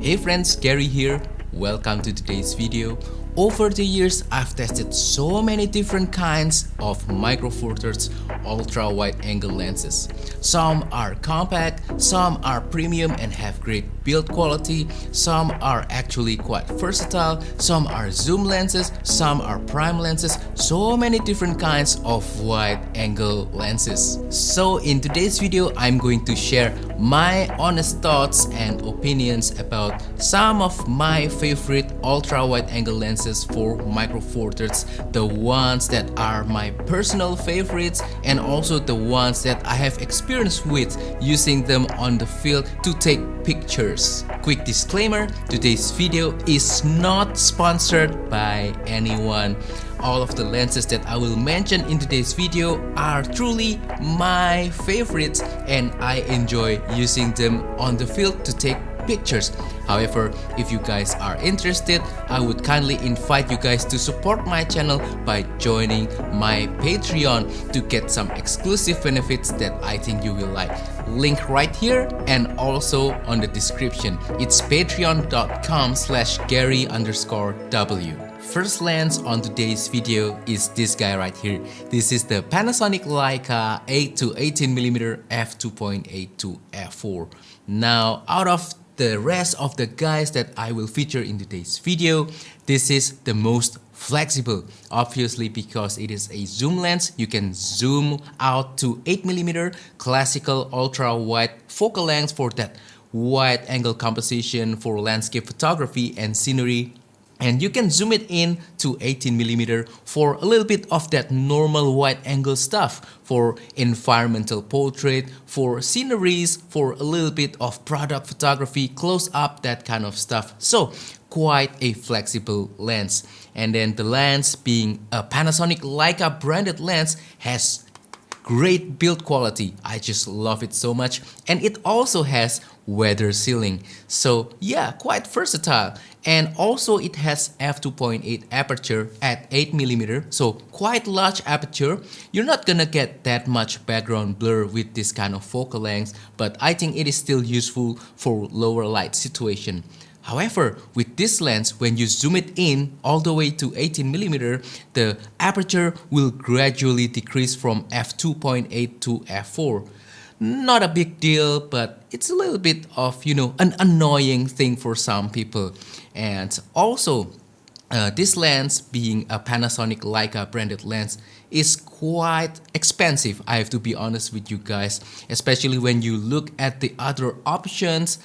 Hey friends, Gary here. Welcome to today's video. Over the years, I've tested so many different kinds of micro four thirds ultra wide angle lenses. Some are compact, some are premium and have great build quality, some are actually quite versatile, some are zoom lenses, some are prime lenses, so many different kinds of wide angle lenses. So in today's video, I'm going to share my honest thoughts and opinions about some of my favorite ultra wide angle lenses for micro four thirds, the ones that are my personal favorites and also the ones that I have experience with using them on the field to take pictures. Quick disclaimer, today's video is not sponsored by anyone. All of the lenses that I will mention in today's video are truly my favorites and I enjoy using them on the field to take pictures. However, if you guys are interested, I would kindly invite you guys to support my channel by joining my Patreon to get some exclusive benefits that I think you will like. Link right here and also on the description. It's patreon.com/Gary_W. First lens on today's video is this guy right here. This is the Panasonic Leica 8 to 18mm f2.8 to f4. Now, out of the rest of the guys that I will feature in today's video, this is the most flexible, obviously because it is a zoom lens. You can zoom out to 8mm classical ultra wide focal length for that wide angle composition for landscape photography and scenery. And you can zoom it in to 18mm for a little bit of that normal wide angle stuff, for environmental portrait, for sceneries, for a little bit of product photography, close up, that kind of stuff. So quite a flexible lens. And then the lens, being a Panasonic Leica branded lens, has great build quality. I just love it so much. And it also has weather sealing. So yeah, quite versatile. And also it has f2.8 aperture at 8mm, so quite large aperture. You're not gonna get that much background blur with this kind of focal length, but I think it is still useful for lower light situation. However, with this lens, when you zoom it in all the way to 18mm, the aperture will gradually decrease from f2.8 to f4. Not a big deal, but it's a little bit of, an annoying thing for some people. And also, this lens, being a Panasonic Leica branded lens, is quite expensive. I have to be honest with you guys, especially when you look at the other options,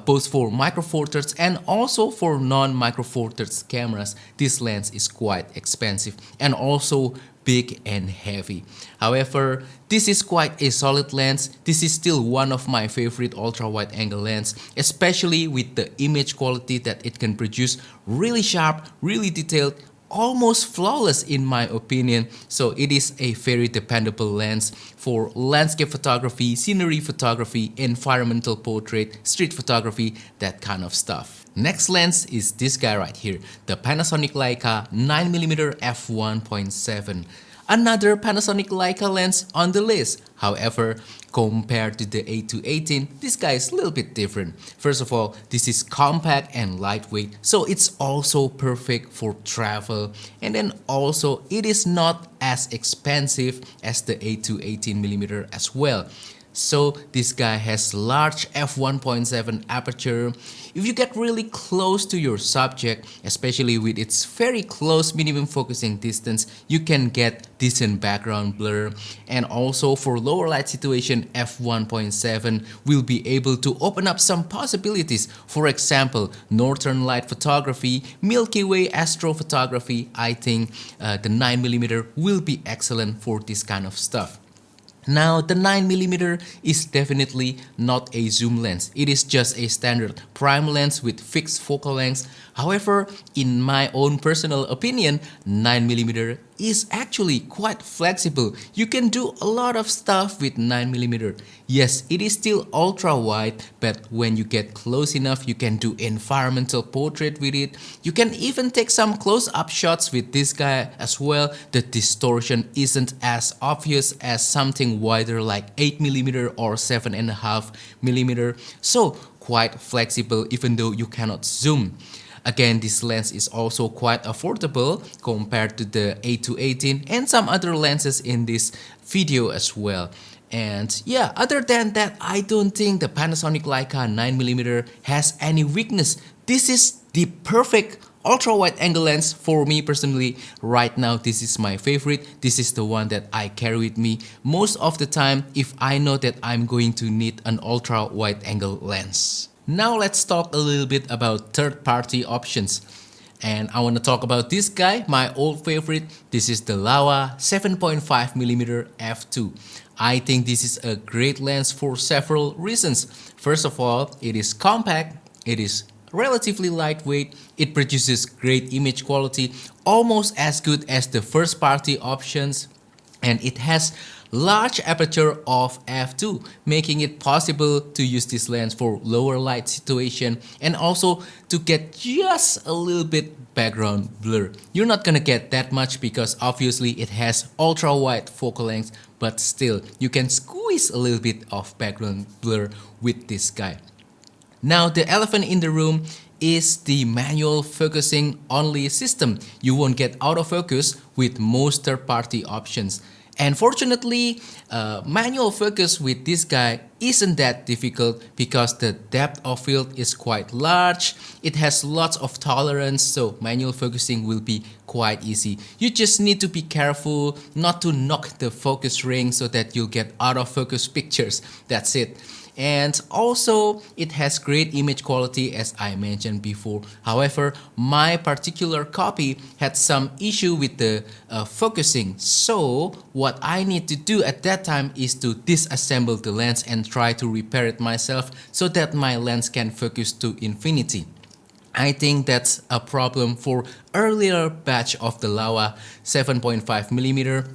both for micro four thirds and also for non-micro four thirds cameras. This lens is quite expensive and also big and heavy. However, this is quite a solid lens. This is still one of my favorite ultra wide angle lens, especially with the image quality that it can produce. Really sharp, really detailed, almost flawless in my opinion. So it is a very dependable lens for landscape photography, scenery photography, environmental portrait, street photography, that kind of stuff. Next lens is this guy right here, the Panasonic Leica 9mm f1.7. Another Panasonic Leica lens on the list. However, compared to the 8 to 18, this guy is a little bit different. First of all, this is compact and lightweight, so it's also perfect for travel. And then also, it is not as expensive as the 8 to 18mm as well. So this guy has large f1.7 aperture. If you get really close to your subject, especially with its very close minimum focusing distance, you can get decent background blur. And also for lower light situation, f1.7 will be able to open up some possibilities. For example, northern light photography, Milky Way astrophotography. I think the 9mm will be excellent for this kind of stuff. Now, the 9mm is definitely not a zoom lens. It is just a standard prime lens with fixed focal length. However, in my own personal opinion, 9mm is actually quite flexible. You can do a lot of stuff with 9mm. Yes, it is still ultra wide, but when you get close enough, you can do environmental portrait with it. You can even take some close-up shots with this guy as well. The distortion isn't as obvious as something wider like 8mm or 7.5mm. So quite flexible even though you cannot zoom. Again, this lens is also quite affordable compared to the 8-18 and some other lenses in this video as well. And yeah, other than that, I don't think the Panasonic Leica 9mm has any weakness. This is the perfect ultra wide angle lens for me personally. Right now, this is my favorite. This is the one that I carry with me most of the time if I know that I'm going to need an ultra wide angle lens. Now let's talk a little bit about third-party options. And I want to talk about this guy, my old favorite. This is the Laowa 7.5mm f2. I think this is a great lens for several reasons. First of all, it is compact, it is relatively lightweight, it produces great image quality, almost as good as the first-party options, and it has large aperture of f2, making it possible to use this lens for lower light situation and also to get just a little bit background blur. You're not gonna get that much because obviously it has ultra wide focal length, but still you can squeeze a little bit of background blur with this guy. Now the elephant in the room is the manual focusing only system. You won't get autofocus with most third-party options. And fortunately, manual focus with this guy isn't that difficult because the depth of field is quite large. It has lots of tolerance, so manual focusing will be quite easy. You just need to be careful not to knock the focus ring so that you'll get out of focus pictures. That's it. And also it has great image quality as I mentioned before. However, my particular copy had some issue with the focusing. So what I need to do at that time is to disassemble the lens and try to repair it myself so that my lens can focus to infinity. I think that's a problem for earlier batch of the Laowa 7.5mm,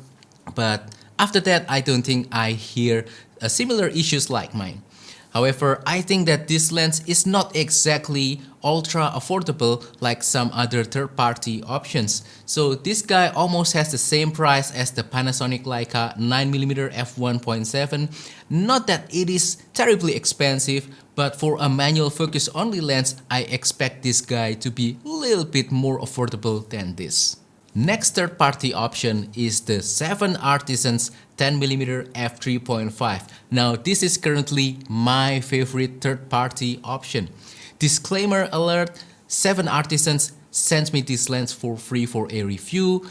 but after that I don't think I hear similar issues like mine. However, I think that this lens is not exactly ultra affordable like some other third-party options. So this guy almost has the same price as the Panasonic Leica 9mm f1.7. Not that it is terribly expensive, but for a manual focus only lens, I expect this guy to be a little bit more affordable than this. Next third-party option is the 7 Artisans 10mm f3.5. Now this is currently my favorite third-party option. Disclaimer alert, 7 Artisans sent me this lens for free for a review,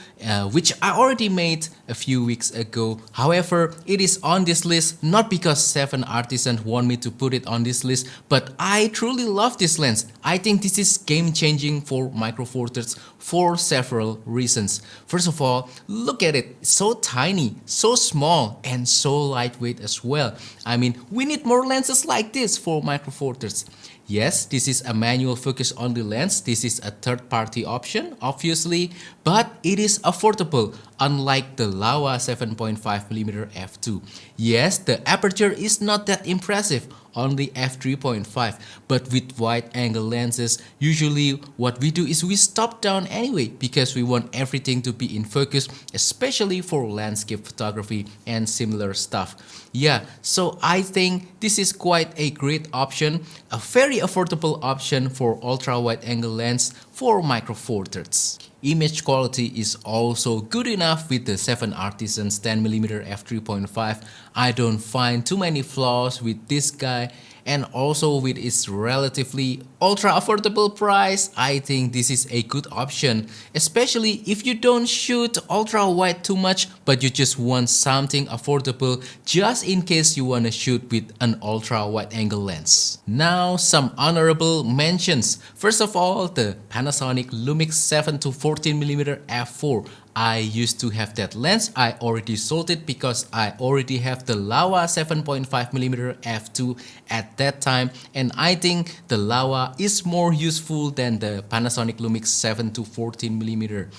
which I already made a few weeks ago. However, it is on this list not because 7 Artisans want me to put it on this list, but I truly love this lens. I think this is game-changing for micro four thirds for several reasons. First of all, look at it. It's so tiny, so small, and so lightweight as well. I mean, we need more lenses like this for micro four thirds. Yes, this is a manual focus only lens. This is a third-party option, obviously, but it is affordable, unlike the Laowa 7.5mm f2. Yes, the aperture is not that impressive, only f3.5, but with wide-angle lenses, usually what we do is we stop down anyway because we want everything to be in focus, especially for landscape photography and similar stuff. Yeah, so I think this is quite a great option, a very affordable option for ultra-wide-angle lens for micro four thirds. Image quality is also good enough with the 7 Artisans 10mm f3.5. I don't find too many flaws with this guy, and also with its relatively ultra affordable price, I think this is a good option, especially if you don't shoot ultra wide too much but you just want something affordable just in case you want to shoot with an ultra wide angle lens. Now some honorable mentions. First of all, the Panasonic Lumix 7-14mm f4. I used to have that lens. I already sold it because I already have the Laowa 7.5mm f2 at that time, and I think the Laowa is more useful than the Panasonic Lumix 7-14mm.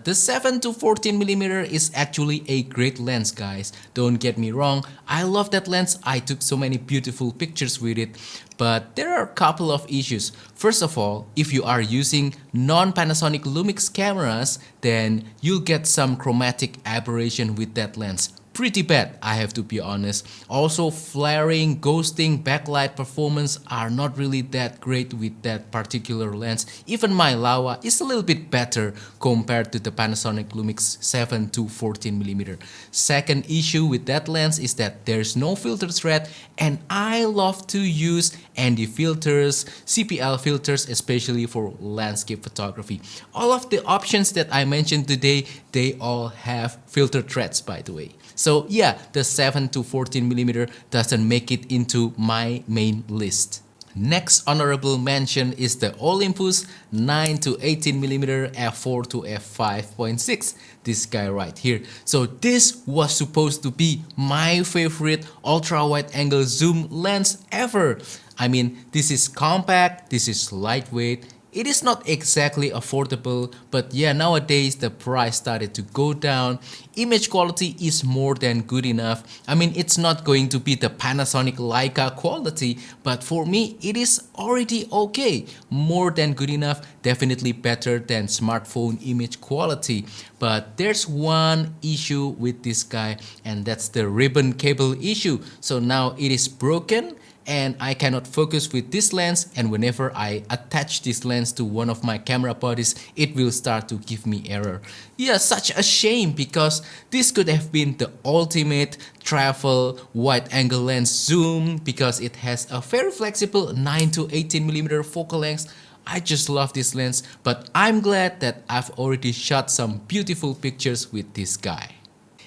The 7-14mm is actually a great lens, guys. Don't get me wrong, I love that lens. I took so many beautiful pictures with it. But there are a couple of issues. First of all, if you are using non-Panasonic Lumix cameras, then you'll get some chromatic aberration with that lens. pretty bad, I have to be honest. Also, flaring, ghosting, backlight performance are not really that great with that particular lens. Even my Laowa is a little bit better compared to the Panasonic Lumix 7 to 14mm. Second issue with that lens is that there's no filter thread, and I love to use ND filters, CPL filters, especially for landscape photography. All of the options that I mentioned today, they all have filter threads, by the way. So yeah, the 7 to 14mm doesn't make it into my main list. Next honorable mention is the Olympus 9 to 18mm f4 to f5.6. This guy right here. So this was supposed to be my favorite ultra wide angle zoom lens ever. I mean, this is compact, this is lightweight. It is not exactly affordable, but yeah, nowadays the price started to go down. Image quality is more than good enough. I mean, it's not going to be the Panasonic Leica quality, but for me, it is already okay. More than good enough, definitely better than smartphone image quality. But there's one issue with this guy, and that's the ribbon cable issue. So now it is broken, and I cannot focus with this lens, and whenever I attach this lens to one of my camera bodies, it will start to give me error. Yeah, such a shame, because this could have been the ultimate travel wide angle lens zoom, because it has a very flexible 9 to 18mm focal length. I just love this lens, but I'm glad that I've already shot some beautiful pictures with this guy.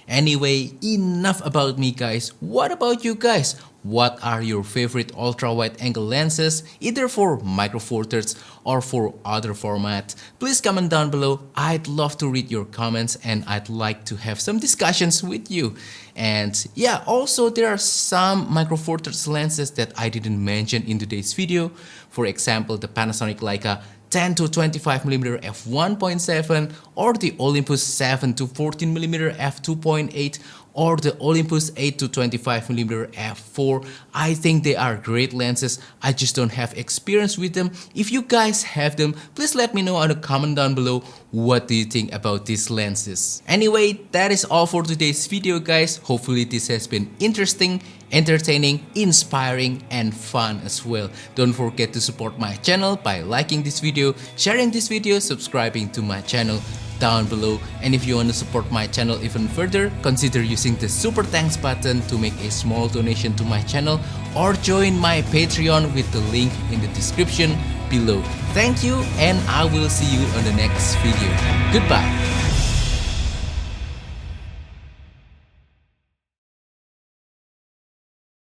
Anyway, enough about me, guys. What about you guys? What are your favorite ultra wide angle lenses, either for micro four thirds or for other format? Please comment down below. I'd love to read your comments, and I'd like to have some discussions with you. And yeah, also there are some micro four thirds lenses that I didn't mention in today's video. For example, the Panasonic Leica 10 to 25mm f1.7, or the Olympus 7 to 14mm f2.8, or the Olympus 8 to 25mm f4. I think they are great lenses. I just don't have experience with them. If you guys have them, please let me know on the comment down below. What do you think about these lenses? Anyway, that is all for today's video, guys. Hopefully this has been interesting, entertaining, inspiring, and fun as well. Don't forget to support my channel by liking this video, sharing this video, subscribing to my channel down below. And if you want to support my channel even further, consider using the super thanks button to make a small donation to my channel, or join my Patreon with the link in the description below. Thank you, and I will see you on the next video. Goodbye.